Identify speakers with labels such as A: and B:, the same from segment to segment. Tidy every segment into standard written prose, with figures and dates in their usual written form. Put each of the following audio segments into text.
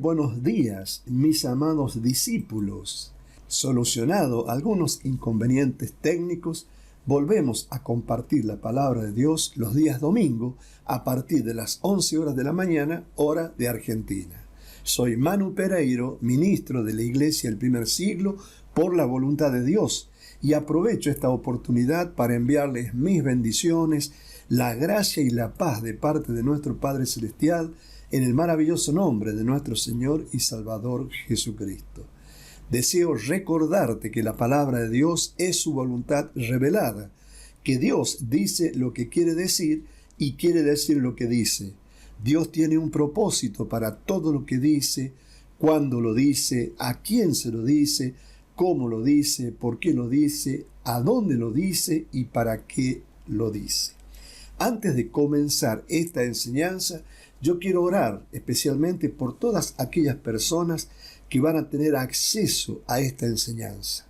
A: buenos días, mis amados discípulos. Solucionado algunos inconvenientes técnicos, volvemos a compartir la palabra de Dios los días domingo a partir de las 11 horas de la mañana, hora de Argentina. Soy Manu Pereiro, ministro de la Iglesia del Primer Siglo por la voluntad de Dios, y aprovecho esta oportunidad para enviarles mis bendiciones, la gracia y la paz de parte de nuestro Padre Celestial, en el maravilloso nombre de nuestro Señor y Salvador Jesucristo. Deseo recordarte que la palabra de Dios es su voluntad revelada, que Dios dice lo que quiere decir y quiere decir lo que dice. Dios tiene un propósito para todo lo que dice, cuándo lo dice, a quién se lo dice, cómo lo dice, por qué lo dice, a dónde lo dice y para qué lo dice. Antes de comenzar esta enseñanza, yo quiero orar especialmente por todas aquellas personas que van a tener acceso a esta enseñanza.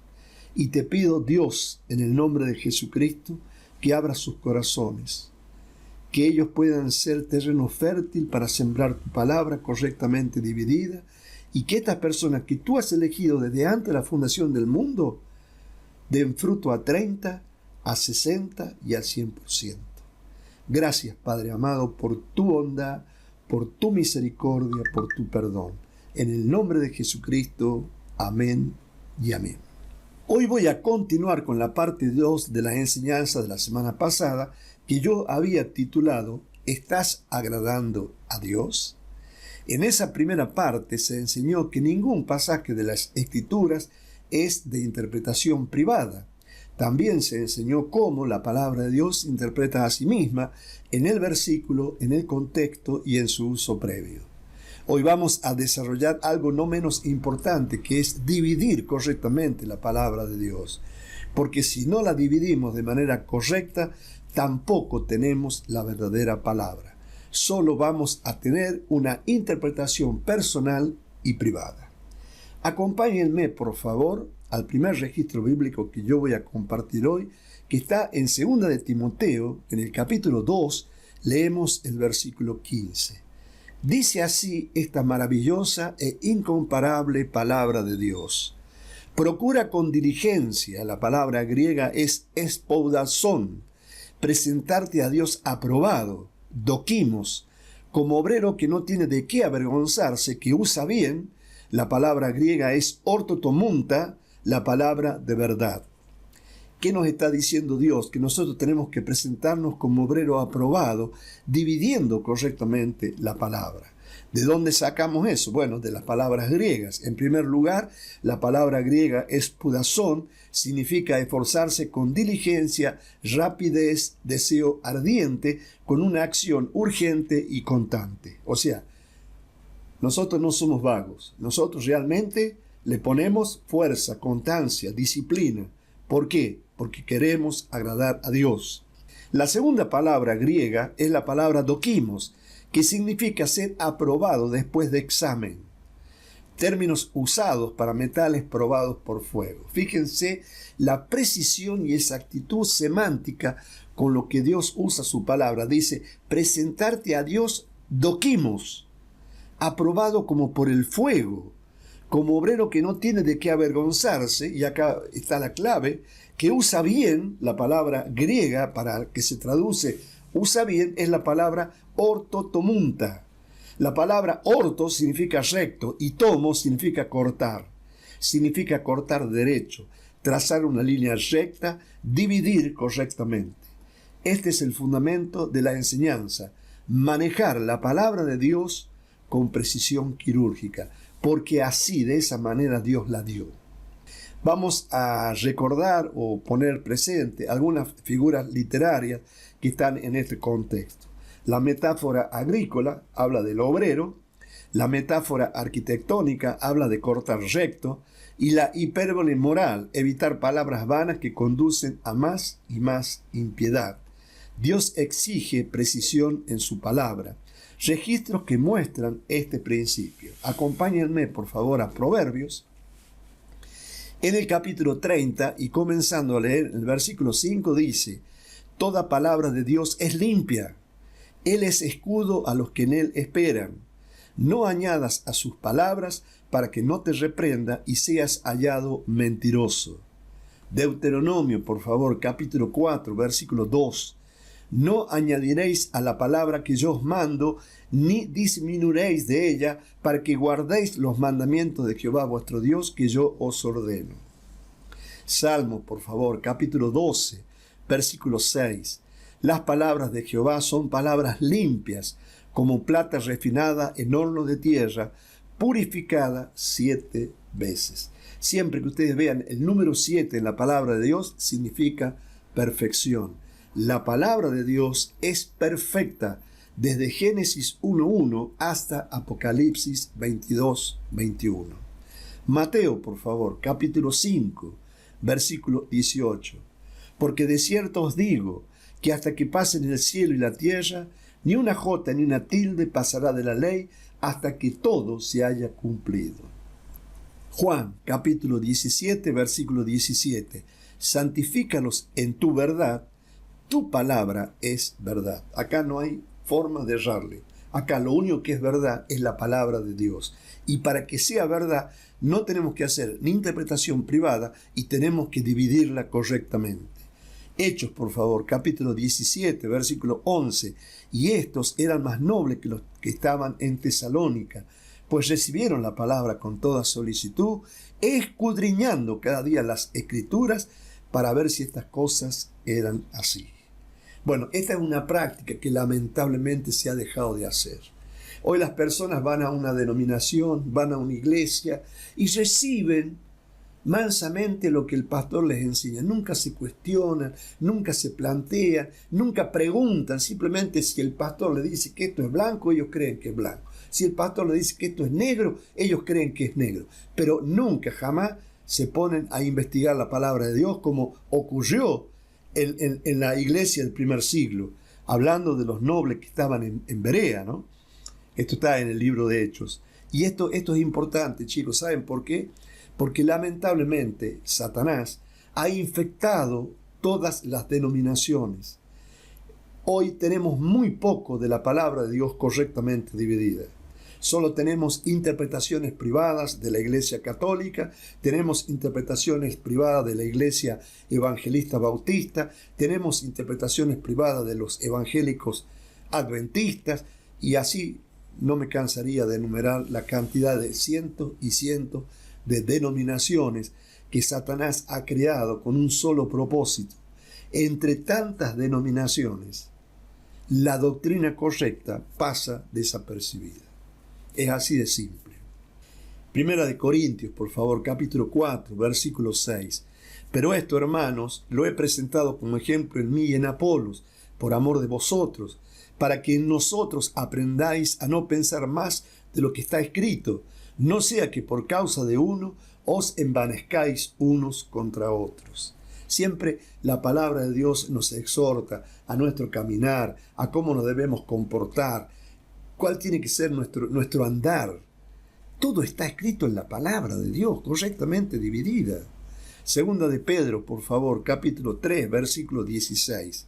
A: Y te pido, Dios, en el nombre de Jesucristo, que abra sus corazones, que ellos puedan ser terreno fértil para sembrar tu palabra correctamente dividida, y que estas personas que tú has elegido desde antes de la fundación del mundo den fruto a 30, a 60 y al 100%. Gracias, Padre amado, por tu bondad, por tu misericordia, por tu perdón. En el nombre de Jesucristo, amén y amén. Hoy voy a continuar con la parte 2 de la enseñanza de la semana pasada, que yo había titulado ¿Estás agradando a Dios? En esa primera parte se enseñó que ningún pasaje de las Escrituras es de interpretación privada. También se enseñó cómo la palabra de Dios interpreta a sí misma en el versículo, en el contexto y en su uso previo. Hoy vamos a desarrollar algo no menos importante, que es dividir correctamente la palabra de Dios. Porque si no la dividimos de manera correcta, tampoco tenemos la verdadera palabra. Solo vamos a tener una interpretación personal y privada. Acompáñenme, por favor, al primer registro bíblico que yo voy a compartir hoy, que está en 2 de Timoteo, en el capítulo 2, leemos el versículo 15. Dice así esta maravillosa e incomparable palabra de Dios. Procura con diligencia, la palabra griega es espoudazón, presentarte a Dios aprobado, dokimos, como obrero que no tiene de qué avergonzarse, que usa bien. La palabra griega es ortotomunta, la palabra de verdad. ¿Qué nos está diciendo Dios? Que nosotros tenemos que presentarnos como obrero aprobado, dividiendo correctamente la palabra. ¿De dónde sacamos eso? Bueno, de las palabras griegas. En primer lugar, la palabra griega espoudazón significa esforzarse con diligencia, rapidez, deseo ardiente, con una acción urgente y constante. O sea, nosotros no somos vagos. Nosotros realmente le ponemos fuerza, constancia, disciplina. ¿Por qué? Porque queremos agradar a Dios. La segunda palabra griega es la palabra dokimos, que significa ser aprobado después de examen. Términos usados para metales probados por fuego. Fíjense la precisión y exactitud semántica con lo que Dios usa su palabra. Dice, presentarte a Dios dokimos, aprobado como por el fuego, como obrero que no tiene de qué avergonzarse, y acá está la clave, que usa bien, la palabra griega para que se traduce usa bien, es la palabra ortotomunta. La palabra orto significa recto y tomo significa cortar. Significa cortar derecho, trazar una línea recta, dividir correctamente. Este es el fundamento de la enseñanza, manejar la palabra de Dios con precisión quirúrgica, porque así, de esa manera, Dios la dio. Vamos a recordar o poner presente algunas figuras literarias que están en este contexto. La metáfora agrícola habla del obrero, la metáfora arquitectónica habla de cortar recto, y la hipérbole moral, evitar palabras vanas que conducen a más y más impiedad. Dios exige precisión en su palabra. Registros que muestran este principio. Acompáñenme, por favor, a Proverbios. En el capítulo 30, y comenzando a leer el versículo 5, dice: toda palabra de Dios es limpia. Él es escudo a los que en él esperan. No añadas a sus palabras para que no te reprenda y seas hallado mentiroso. Deuteronomio, por favor, capítulo 4, versículo 2. No añadiréis a la palabra que yo os mando, ni disminuiréis de ella, para que guardéis los mandamientos de Jehová vuestro Dios que yo os ordeno. Salmo, por favor, capítulo 12, versículo 6. Las palabras de Jehová son palabras limpias, como plata refinada en horno de tierra, purificada 7 veces. Siempre que ustedes vean el número 7 en la palabra de Dios, significa perfección. La palabra de Dios es perfecta desde Génesis 1:1 hasta Apocalipsis 22:21. Mateo, por favor, capítulo 5, versículo 18. Porque de cierto os digo que hasta que pasen el cielo y la tierra, ni una jota ni una tilde pasará de la ley hasta que todo se haya cumplido. Juan, capítulo 17, versículo 17. Santifícalos en tu verdad, tu palabra es verdad. Acá no hay forma de errarle. Acá lo único que es verdad es la palabra de Dios. Y para que sea verdad, no tenemos que hacer ni interpretación privada y tenemos que dividirla correctamente. Hechos, por favor, capítulo 17, versículo 11. Y estos eran más nobles que los que estaban en Tesalónica, pues recibieron la palabra con toda solicitud, escudriñando cada día las Escrituras para ver si estas cosas eran así. Bueno, esta es una práctica que lamentablemente se ha dejado de hacer. Hoy las personas van a una denominación, van a una iglesia y reciben mansamente lo que el pastor les enseña. Nunca se cuestionan, nunca se plantean, nunca preguntan. Simplemente si el pastor le dice que esto es blanco, ellos creen que es blanco. Si el pastor le dice que esto es negro, ellos creen que es negro. Pero nunca, jamás se ponen a investigar la palabra de Dios como ocurrió en la iglesia del primer siglo, hablando de los nobles que estaban en Berea, ¿no? Esto está en el libro de Hechos. Y esto es importante, chicos. ¿Saben por qué? Porque lamentablemente Satanás ha infectado todas las denominaciones. Hoy tenemos muy poco de la palabra de Dios correctamente dividida. Solo tenemos interpretaciones privadas de la Iglesia Católica, tenemos interpretaciones privadas de la Iglesia Evangelista Bautista, tenemos interpretaciones privadas de los evangélicos adventistas, y así no me cansaría de enumerar la cantidad de cientos y cientos de denominaciones que Satanás ha creado con un solo propósito. Entre tantas denominaciones, la doctrina correcta pasa desapercibida. Es así de simple. Primera de Corintios, por favor, capítulo 4, versículo 6. Pero esto, hermanos, lo he presentado como ejemplo en mí y en Apolos, por amor de vosotros, para que en nosotros aprendáis a no pensar más de lo que está escrito, no sea que por causa de uno os envanezcáis unos contra otros. Siempre la palabra de Dios nos exhorta a nuestro caminar, a cómo nos debemos comportar, cuál tiene que ser nuestro andar. Todo está escrito en la palabra de Dios, correctamente dividida. Segunda de Pedro, por favor, capítulo 3, versículo 16.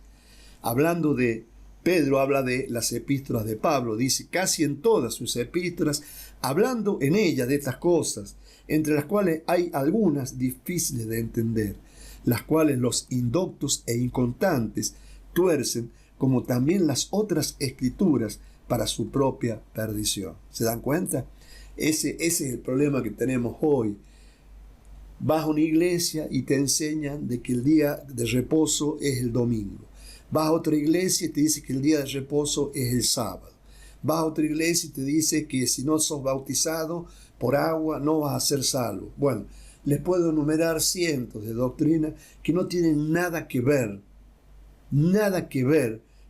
A: Hablando de Pedro, habla de las epístolas de Pablo. Dice, casi en todas sus epístolas, hablando en ellas de estas cosas, entre las cuales hay algunas difíciles de entender, las cuales los indoctos e inconstantes tuercen, como también las otras escrituras, para su propia perdición. ¿Se dan cuenta? Ese es el problema que tenemos hoy. Vas a una iglesia y te enseñan de que el día de reposo es el domingo. Vas a otra iglesia y te dice que el día de reposo es el sábado. Vas a otra iglesia y te dice que si no sos bautizado por agua no vas a ser salvo. Bueno, les puedo enumerar cientos de doctrinas que no tienen nada que ver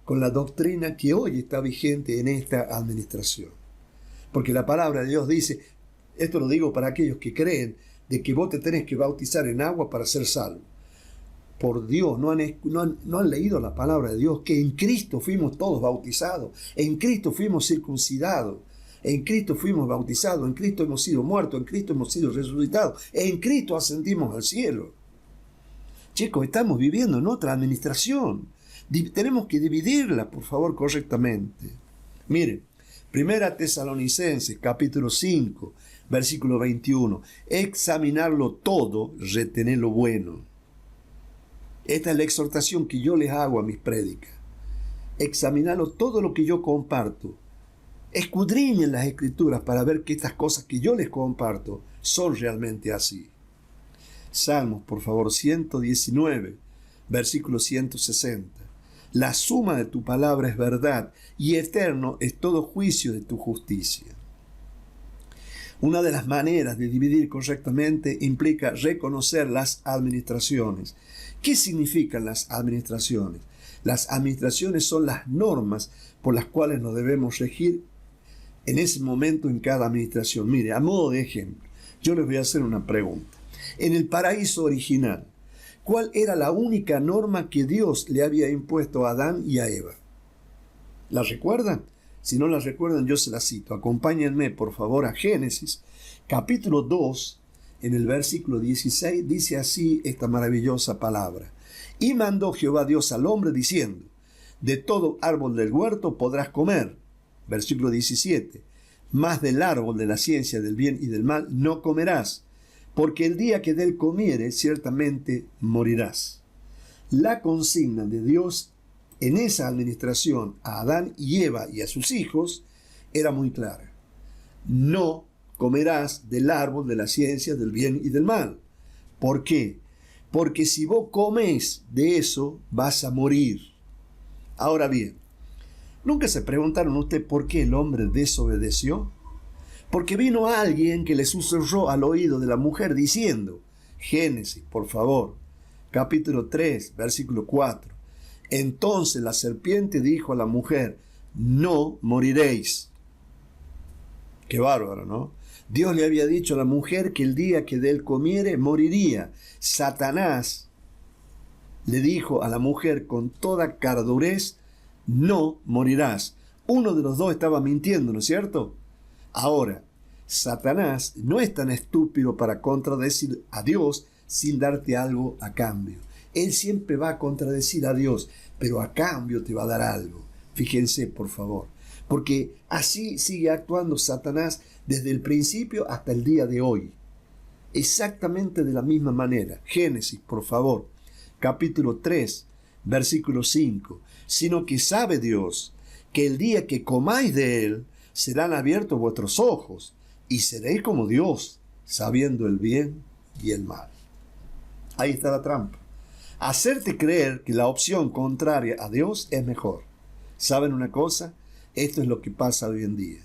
A: con la doctrina que hoy está vigente en esta administración. Porque la palabra de Dios dice, esto lo digo para aquellos que creen, de que vos te tenés que bautizar en agua para ser salvo. Por Dios, no han leído la palabra de Dios, que en Cristo fuimos todos bautizados, en Cristo fuimos circuncidados, en Cristo fuimos bautizados, en Cristo hemos sido muertos, en Cristo hemos sido resucitados, en Cristo ascendimos al cielo. Chicos, estamos viviendo en otra administración. Tenemos que dividirla, por favor, correctamente. Miren, Primera Tesalonicenses, capítulo 5, versículo 21. Examinarlo todo, retener lo bueno. Esta es la exhortación que yo les hago a mis prédicas. Examinarlo todo lo que yo comparto. Escudriñen las escrituras para ver que estas cosas que yo les comparto son realmente así. Salmos, por favor, 119, versículo 160. La suma de tu palabra es verdad, y eterno es todo juicio de tu justicia. Una de las maneras de dividir correctamente implica reconocer las administraciones. ¿Qué significan las administraciones? Las administraciones son las normas por las cuales nos debemos regir en ese momento en cada administración. Mire, a modo de ejemplo, yo les voy a hacer una pregunta. En el paraíso original, ¿cuál era la única norma que Dios le había impuesto a Adán y a Eva? ¿La recuerdan? Si no la recuerdan, yo se la cito. Acompáñenme, por favor, a Génesis, capítulo 2, en el versículo 16, dice así esta maravillosa palabra. Y mandó Jehová Dios al hombre diciendo, de todo árbol del huerto podrás comer. Versículo 17. Mas del árbol de la ciencia del bien y del mal no comerás, porque el día que de él comieres ciertamente morirás. La consigna de Dios en esa administración a Adán y Eva y a sus hijos era muy clara. No comerás del árbol de la ciencia del bien y del mal. ¿Por qué? Porque si vos comes de eso, vas a morir. Ahora bien, ¿nunca se preguntaron usted por qué el hombre desobedeció? Porque vino alguien que le susurró al oído de la mujer diciendo, Génesis, por favor, capítulo 3, versículo 4. Entonces la serpiente dijo a la mujer, no moriréis. Qué bárbaro, ¿no? Dios le había dicho a la mujer que el día que de él comiere moriría. Satanás le dijo a la mujer con toda cardurez, no morirás. Uno de los dos estaba mintiendo, ¿no es cierto? Ahora, Satanás no es tan estúpido para contradecir a Dios sin darte algo a cambio. Él siempre va a contradecir a Dios, pero a cambio te va a dar algo. Fíjense, por favor. Porque así sigue actuando Satanás desde el principio hasta el día de hoy. Exactamente de la misma manera. Génesis, por favor, capítulo 3, versículo 5. Sino que sabe Dios que el día que comáis de él, serán abiertos vuestros ojos, y seréis como Dios, sabiendo el bien y el mal. Ahí está la trampa. Hacerte creer que la opción contraria a Dios es mejor. ¿Saben una cosa? Esto es lo que pasa hoy en día.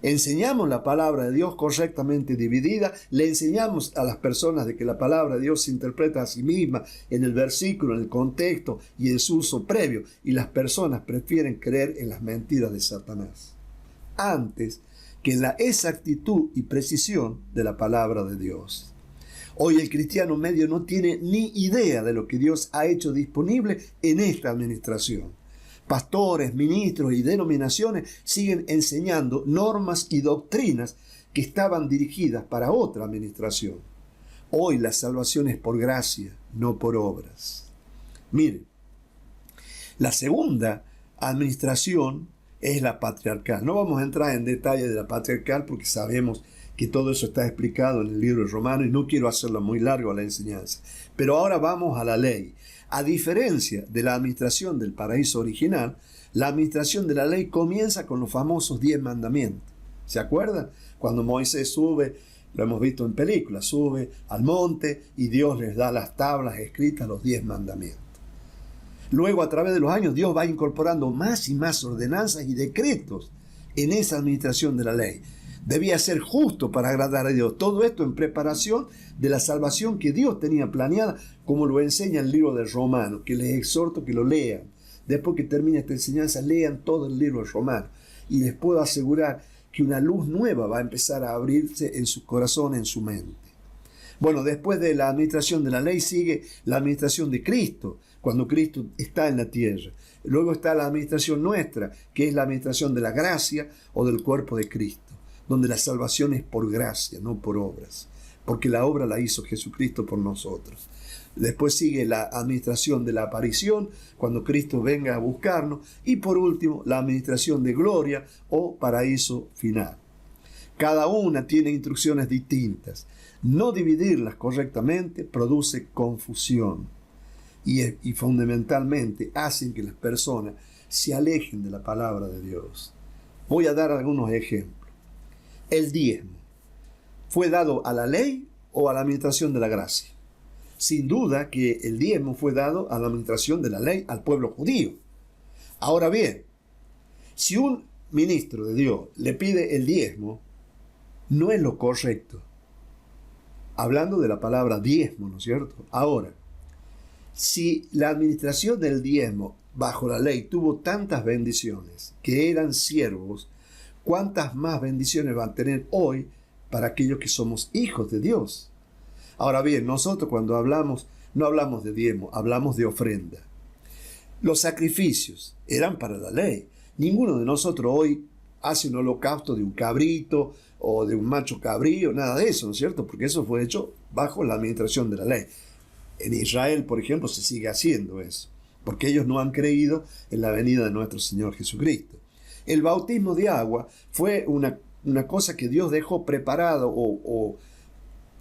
A: Enseñamos la palabra de Dios correctamente dividida, le enseñamos a las personas de que la palabra de Dios se interpreta a sí misma en el versículo, en el contexto y en su uso previo, y las personas prefieren creer en las mentiras de Satanás antes que en la exactitud y precisión de la palabra de Dios. Hoy el cristiano medio no tiene ni idea de lo que Dios ha hecho disponible en esta administración. Pastores, ministros y denominaciones siguen enseñando normas y doctrinas que estaban dirigidas para otra administración. Hoy la salvación es por gracia, no por obras. Miren, la segunda administración es la patriarcal. No vamos a entrar en detalle de la patriarcal porque sabemos que todo eso está explicado en el libro de Romanos y no quiero hacerlo muy largo a la enseñanza. Pero ahora vamos a la ley. A diferencia de la administración del paraíso original, la administración de la ley comienza con los famosos 10 mandamientos. ¿Se acuerdan? Cuando Moisés sube, lo hemos visto en películas, sube al monte y Dios les da las tablas escritas, los 10 mandamientos. Luego, a través de los años, Dios va incorporando más y más ordenanzas y decretos en esa administración de la ley. Debía ser justo para agradar a Dios. Todo esto en preparación de la salvación que Dios tenía planeada, como lo enseña el libro de Romanos, que les exhorto que lo lean. Después que termine esta enseñanza, lean todo el libro de Romanos. Y les puedo asegurar que una luz nueva va a empezar a abrirse en su corazón, en su mente. Bueno, después de la administración de la ley sigue la administración de Cristo, cuando Cristo está en la tierra. Luego está la administración nuestra, que es la administración de la gracia o del cuerpo de Cristo, donde la salvación es por gracia, no por obras. porque la obra la hizo Jesucristo por nosotros. Después sigue la administración de la aparición, cuando Cristo venga a buscarnos. Y por último, la administración de gloria o paraíso final. Cada una tiene instrucciones distintas. No dividirlas correctamente produce confusión y fundamentalmente hacen que las personas se alejen de la palabra de Dios. Voy a dar algunos ejemplos. El diezmo, ¿fue dado a la ley o a la administración de la gracia? Sin duda que el diezmo fue dado a la administración de la ley al pueblo judío. Ahora bien, si un ministro de Dios le pide el diezmo, no es lo correcto. Hablando de la palabra diezmo, ¿no es cierto? Ahora, si la administración del diezmo bajo la ley tuvo tantas bendiciones, que eran siervos, ¿cuántas más bendiciones van a tener hoy para aquellos que somos hijos de Dios? Ahora bien, nosotros cuando hablamos, no hablamos de diezmo, hablamos de ofrenda. Los sacrificios eran para la ley. Ninguno de nosotros hoy hace un holocausto de un cabrito o de un macho cabrío, nada de eso, ¿no es cierto? Porque eso fue hecho bajo la administración de la ley. En Israel, por ejemplo, se sigue haciendo eso, porque ellos no han creído en la venida de nuestro Señor Jesucristo. El bautismo de agua fue una cosa que Dios dejó preparado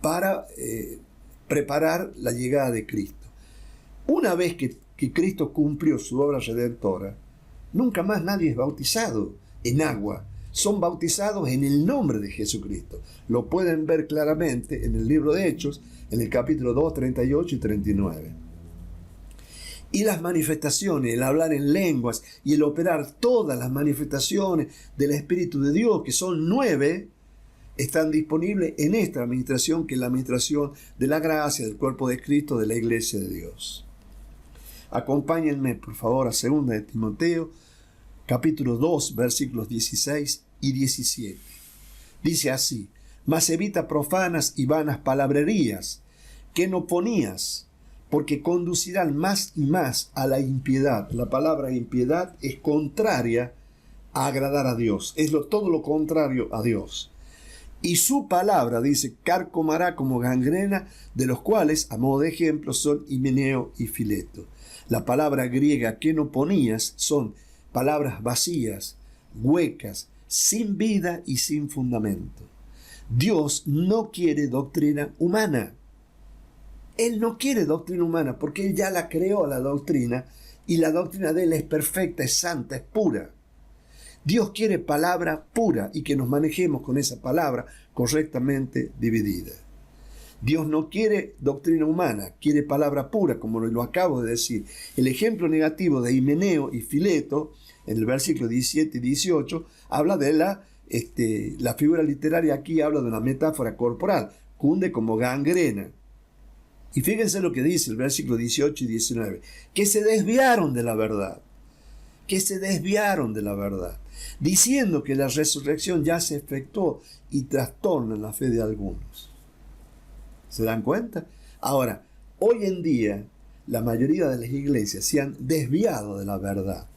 A: para preparar la llegada de Cristo. Una vez que Cristo cumplió su obra redentora, nunca más nadie es bautizado en agua. Son bautizados en el nombre de Jesucristo. Lo pueden ver claramente en el libro de Hechos, en el capítulo 2, 38 y 39. Y las manifestaciones, el hablar en lenguas y el operar todas las manifestaciones del Espíritu de Dios, que son 9, están disponibles en esta administración, que es la administración de la gracia, del cuerpo de Cristo, de la iglesia de Dios. Acompáñenme, por favor, a 2 de Timoteo, capítulo 2, versículos 16 y 17. Dice así: mas evita profanas y vanas palabrerías, que no ponías, porque conducirán más y más a la impiedad. La palabra impiedad es contraria a agradar a Dios. Es todo lo contrario a Dios. Y su palabra, dice, carcomará como gangrena, de los cuales, a modo de ejemplo, son Himeneo y Fileto. La palabra griega que no ponías son palabras vacías, huecas, sin vida y sin fundamento. Dios no quiere doctrina humana. Él no quiere doctrina humana porque Él ya la creó, la doctrina, y la doctrina de Él es perfecta, es santa, es pura. Dios quiere palabra pura y que nos manejemos con esa palabra correctamente dividida. Dios no quiere doctrina humana, quiere palabra pura, como lo acabo de decir. El ejemplo negativo de Himeneo y Fileto, en el versículo 17 y 18, habla de la figura literaria aquí habla de una metáfora corporal, cunde como gangrena. Y fíjense lo que dice el versículo 18 y 19, que se desviaron de la verdad, diciendo que la resurrección ya se efectuó y trastornan la fe de algunos. ¿Se dan cuenta? Ahora, hoy en día, la mayoría de las iglesias se han desviado de la verdad,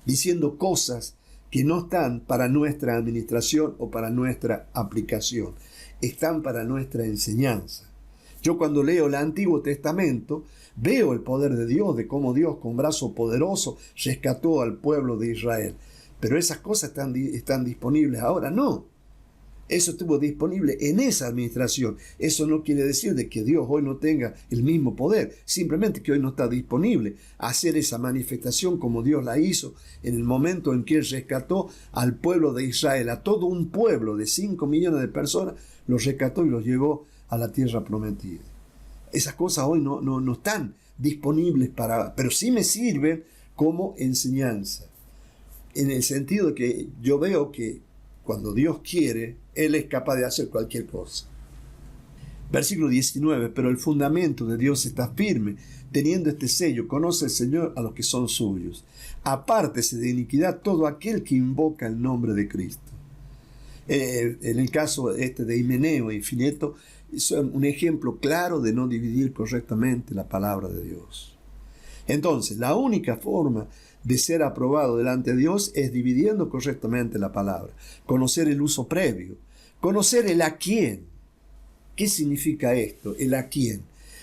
A: diciendo cosas que no están para nuestra administración o para nuestra aplicación, están para nuestra enseñanza. Yo cuando leo el Antiguo Testamento, veo el poder de Dios, de cómo Dios con brazo poderoso rescató al pueblo de Israel. Pero esas cosas están disponibles ahora, no. Eso estuvo disponible en esa administración. Eso no quiere decir de que Dios hoy no tenga el mismo poder, simplemente que hoy no está disponible a hacer esa manifestación como Dios la hizo en el momento en que Él rescató al pueblo de Israel, a todo un pueblo de 5 millones de personas, los rescató y los llevó a la tierra prometida. Esas cosas hoy no están disponibles pero sí me sirven como enseñanza, en el sentido de que yo veo que cuando Dios quiere, Él es capaz de hacer cualquier cosa. Versículo 19, pero el fundamento de Dios está firme, teniendo este sello, conoce el Señor a los que son suyos. Apártese de iniquidad todo aquel que invoca el nombre de Cristo. En el caso de Himeneo y Fileto, es un ejemplo claro de no dividir correctamente la palabra de Dios. Entonces, la única forma de ser aprobado delante de Dios es dividiendo correctamente la palabra, conocer el uso previo, conocer el a quién ¿Qué significa esto? El a quién.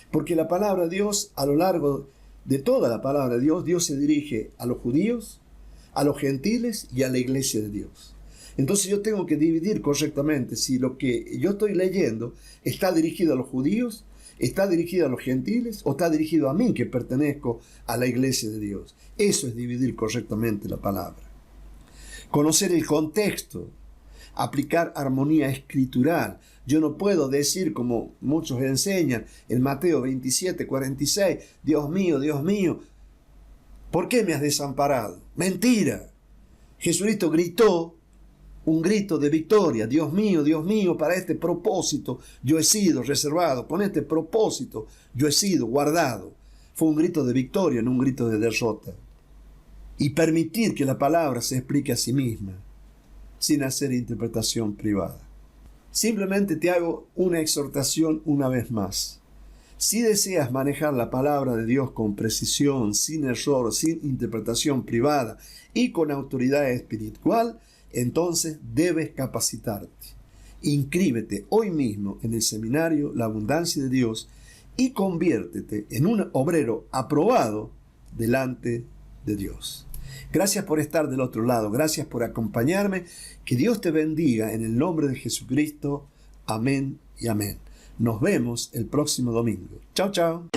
A: Porque la palabra de Dios, a lo largo de toda la palabra de Dios, Dios se dirige a los judíos, a los gentiles y a la iglesia de Dios. Entonces yo tengo que dividir correctamente si lo que yo estoy leyendo está dirigido a los judíos, está dirigido a los gentiles o está dirigido a mí que pertenezco a la iglesia de Dios. Eso es dividir correctamente la palabra. Conocer el contexto, aplicar armonía escritural. Yo no puedo decir, como muchos enseñan, en Mateo 27, 46, Dios mío, ¿por qué me has desamparado? Mentira. Jesucristo gritó un grito de victoria. Dios mío, para este propósito yo he sido reservado. Con este propósito yo he sido guardado. Fue un grito de victoria, no un grito de derrota. Y permitir que la palabra se explique a sí misma, sin hacer interpretación privada. Simplemente te hago una exhortación una vez más. Si deseas manejar la palabra de Dios con precisión, sin error, sin interpretación privada y con autoridad espiritual, entonces debes capacitarte. Inscríbete hoy mismo en el seminario La Abundancia de Dios y conviértete en un obrero aprobado delante de Dios. Gracias por estar del otro lado. Gracias por acompañarme. Que Dios te bendiga en el nombre de Jesucristo. Amén y amén. Nos vemos el próximo domingo. Chao, chao.